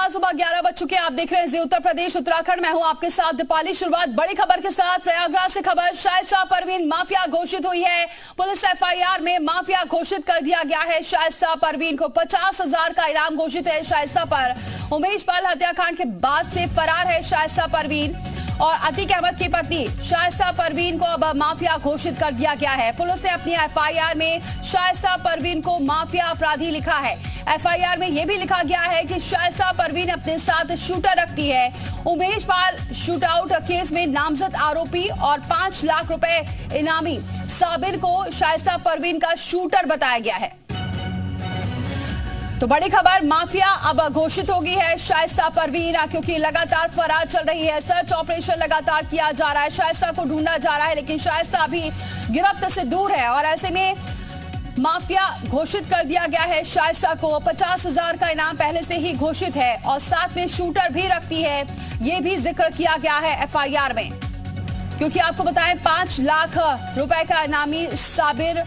सुबह 11 बज चुके हैं। आप देख रहे हैं जी उत्तर प्रदेश उत्तराखंड। मैं हूं आपके साथ दीपाली। शुरुआत बड़ी खबर के साथ प्रयागराज से खबर। शाइस्ता परवीन माफिया घोषित हुई है। पुलिस एफआईआर में माफिया घोषित कर दिया गया है। शाइस्ता परवीन को 50,000 का इनाम घोषित है। शाइस्ता पर उमेश पाल हत्याकांड के बाद से फरार है शाइस्ता परवीन और अतीक अहमद की पत्नी शाइस्ता परवीन को अब माफिया घोषित कर दिया गया है। पुलिस ने अपनी एफआईआर में शाइस्ता परवीन को माफिया अपराधी लिखा है। एफआईआर में यह भी लिखा गया है कि शाइस्ता परवीन अपने साथ शूटर रखती है। उमेश पाल शूटआउट केस में नामजद आरोपी और 5 लाख रुपए इनामी साबिर को शाइस्ता परवीन का शूटर बताया गया है। तो बड़ी खबर, माफिया अब घोषित हो गई है शाइस्ता परवीन, क्योंकि लगातार फरार चल रही है। सर्च ऑपरेशन लगातार किया जा रहा है, शाइस्ता को ढूंढा जा रहा है, लेकिन शाइस्ता अभी गिरफ्त से दूर है और ऐसे में माफिया घोषित कर दिया गया है। शाइस्ता को 50,000 का इनाम पहले से ही घोषित है और साथ में शूटर भी रखती है, ये भी जिक्र किया गया है एफआईआर में। क्योंकि आपको बताएं 5 लाख रुपए का इनामी साबिर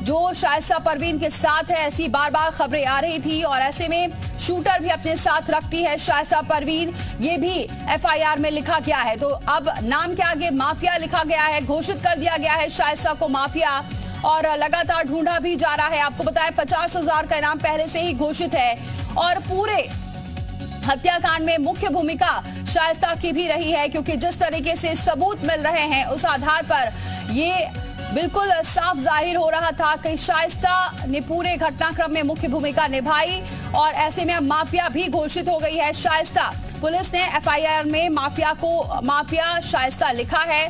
जो शाइस्ता परवीन के साथ है, ऐसी बार बार खबरें आ रही थी और ऐसे में शूटर भी अपने साथ रखती है शाइस्ता परवीन, ये भी एफआईआर में लिखा गया है। तो अब नाम के आगे माफिया लिखा गया है, घोषित कर दिया गया है शाइस्ता को माफिया और लगातार ढूंढा भी जा रहा है। आपको बताएं 50,000 का इनाम पहले से ही घोषित है और पूरे हत्याकांड में मुख्य भूमिका शाइस्ता की भी रही है, क्योंकि जिस तरीके से सबूत मिल रहे हैं उस आधार पर ये बिल्कुल साफ जाहिर हो रहा था कि शाइस्ता ने पूरे घटनाक्रम में मुख्य भूमिका निभाई और ऐसे में अब माफिया भी घोषित हो गई है शाइस्ता। पुलिस ने एफआईआर में माफिया शाइस्ता लिखा है।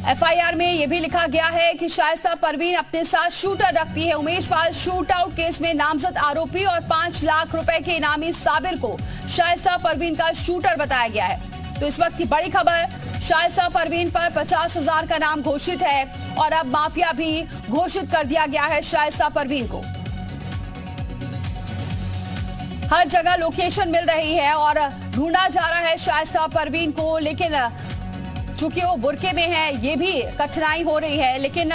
एफआईआर में यह भी लिखा गया है कि शाइस्ता परवीन अपने साथ शूटर रखती है। उमेश पाल शूटआउट केस में नामजद आरोपी और 5 लाख रुपए के इनामी साबिर को शाइस्ता परवीन का शूटर बताया गया है। तो इस वक्त की बड़ी खबर, शाइस्ता परवीन पर 50,000 का नाम घोषित है और अब माफिया भी घोषित कर दिया गया है शाइस्ता परवीन को। हर जगह लोकेशन मिल रही है और ढूंढा जा रहा है शाइस्ता परवीन को, लेकिन चूंकि वो बुरके में है ये भी कठिनाई हो रही है, लेकिन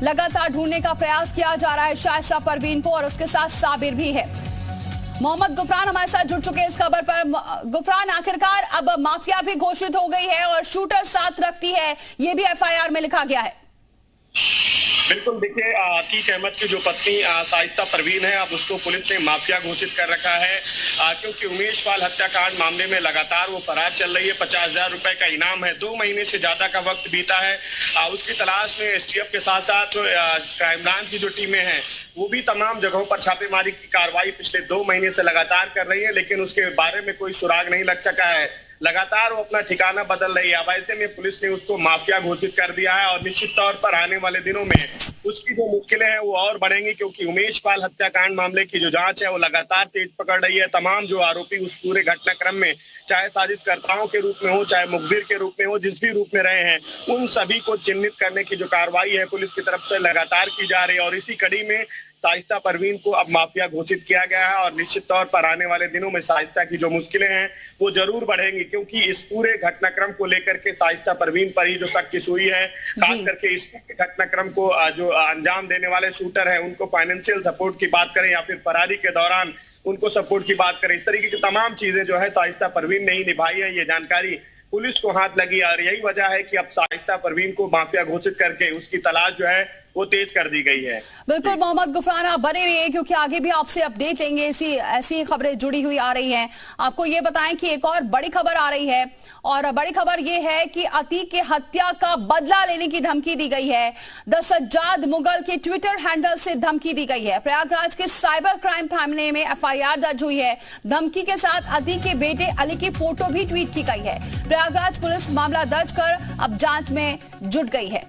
लगातार ढूंढने का प्रयास किया जा रहा है शाइस्ता परवीन को और उसके साथ साबिर भी है। मोहम्मद गुफरान हमारे साथ जुड़ चुके हैं इस खबर पर। गुफरान, आखिरकार अब माफिया भी घोषित हो गई है और शूटर साथ रखती है, ये भी एफआईआर में लिखा गया है। बिल्कुल, देखिए अतीक अहमद की जो पत्नी शाइस्ता परवीन है, अब उसको पुलिस ने माफिया घोषित कर रखा है, क्योंकि उमेश पाल हत्याकांड मामले में लगातार वो फरार चल रही है। 50,000 रुपए का इनाम है, 2 महीने से ज्यादा का वक्त बीता है। उसकी तलाश में एसटीएफ के साथ साथ क्राइम ब्रांच की जो टीमें हैं वो भी तमाम जगहों पर छापेमारी की कार्रवाई पिछले 2 महीने से लगातार कर रही है, लेकिन उसके बारे में कोई सुराग नहीं लग सका है। लगातार वो अपना ठिकाना बदल रही है। अब ऐसे में पुलिस ने उसको माफिया घोषित कर दिया है और निश्चित तौर पर आने वाले दिनों में उसकी जो मुश्किलें हैं वो और बढ़ेंगी, क्योंकि उमेश पाल हत्याकांड मामले की जो जांच है वो लगातार तेज पकड़ रही है। तमाम जो आरोपी उस पूरे घटनाक्रम में चाहे साजिशकर्ताओं के रूप में हो, चाहे मुखबिर के रूप में हो, जिस भी रूप में रहे हैं, उन सभी को चिन्हित करने की जो कार्रवाई है पुलिस की तरफ से लगातार की जा रही है और इसी कड़ी में शाइस्ता परवीन को अब माफिया घोषित किया गया है और निश्चित तौर पर आने वाले दिनों में शाइस्ता की जो मुश्किलें हैं वो जरूर बढ़ेंगी, क्योंकि इस पूरे घटनाक्रम को लेकर के शाइस्ता परवीन पर ही जो शक की सुई है, खास करके इस घटनाक्रम को जो अंजाम देने वाले शूटर है उनको फाइनेंशियल सपोर्ट की बात करें या फिर फरारी के दौरान उनको सपोर्ट की बात करें, इस तरीके की तमाम चीजें जो है शाइस्ता परवीन ने ही निभाई है। ये जानकारी पुलिस को हाथ लगी और यही वजह है कि अब शाइस्ता परवीन को माफिया घोषित करके उसकी तलाश जो है वो तेज कर दी गई है। बिल्कुल मोहम्मद गुफरान, आप बने रहिए क्योंकि आगे भी आपसे अपडेट लेंगे, ऐसी खबरें जुड़ी हुई आ रही हैं। आपको ये बताएं कि एक और बड़ी खबर आ रही है और बड़ी खबर ये है कि अतीक के हत्या का बदला लेने की धमकी दी गई है। द सज्जाद मुगल के ट्विटर हैंडल से धमकी दी गई है। प्रयागराज के साइबर क्राइम थाने में एफआईआर दर्ज हुई है। धमकी के साथ अतीक के बेटे अली की फोटो भी ट्वीट की गई है। प्रयागराज पुलिस मामला दर्ज कर अब जांच में जुट गई है।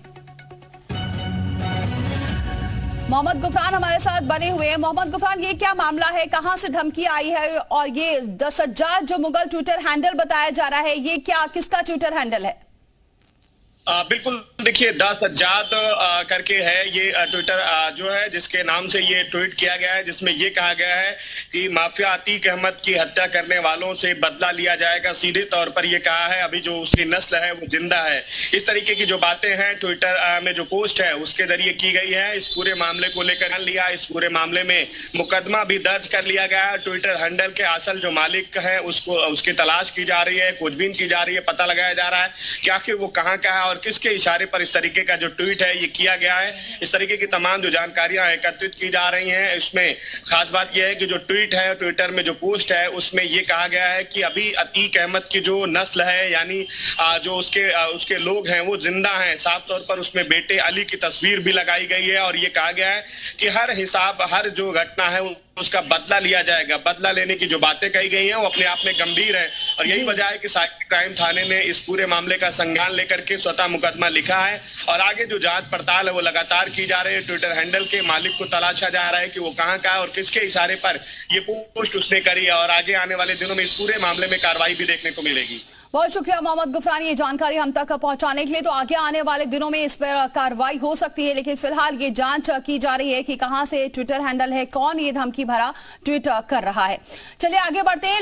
मोहम्मद गुफरान हमारे साथ बने हुए हैं। मोहम्मद गुफरान, ये क्या मामला है, कहां से धमकी आई है और ये द सज्जाद जो मुगल ट्विटर हैंडल बताया जा रहा है, ये क्या किसका ट्विटर हैंडल है? बिल्कुल देखिए 10 सज्जाद करके है ये ट्विटर जो है जिसके नाम से ये ट्वीट किया गया है, जिसमें ये कहा गया है कि माफिया अतीक अहमद की हत्या करने वालों से बदला लिया जाएगा। सीधे तौर पर ये कहा है अभी जो उसकी नस्ल है वो जिंदा है। इस तरीके की जो बातें हैं ट्विटर में जो पोस्ट है उसके जरिए की गई है। इस पूरे मामले को लेकर लिया, इस पूरे मामले में मुकदमा भी दर्ज कर लिया गया है। ट्विटर हैंडल के असल जो मालिक है उसको उसकी तलाश की जा रही है, खोजबीन की जा रही है, पता लगाया जा रहा है कि आखिर वो कहाँ का है और किसके इशारे पर इस तरीके का जो ट्वीट है ये किया गया है। इस तरीके की तमाम जो जानकारियां एकत्रित की जा रही हैं। इसमें खास बात यह है कि जो ट्वीट है, ट्विटर में जो पोस्ट है उसमें ये कहा गया है कि अभी अतीक अहमद की जो नस्ल है यानी जो उसके लोग हैं वो जिंदा हैं। साफ तौर पर उसमें बेटे अली की तस्वीर भी लगाई गई है और ये कहा गया है कि हर जो घटना है उसका बदला लिया जाएगा। बदला लेने की जो बातें कही गई हैं वो अपने आप में गंभीर है और यही वजह है कि साइबर क्राइम थाने ने इस पूरे मामले का संज्ञान लेकर के स्वतः मुकदमा लिखा है और आगे जो जांच पड़ताल है वो लगातार की जा रही है। ट्विटर हैंडल के मालिक को तलाशा जा रहा है कि वो कहाँ का है और किसके इशारे पर ये पोस्ट उसने करी है और आगे आने वाले दिनों में इस पूरे मामले में कार्रवाई भी देखने को मिलेगी। बहुत शुक्रिया मोहम्मद गुफरानी ये जानकारी हम तक पहुंचाने के लिए। तो आगे आने वाले दिनों में इस पर कार्रवाई हो सकती है, लेकिन फिलहाल ये जांच की जा रही है कि कहां से ट्विटर हैंडल है, कौन ये धमकी भरा ट्वीट कर रहा है। चलिए आगे बढ़ते हैं।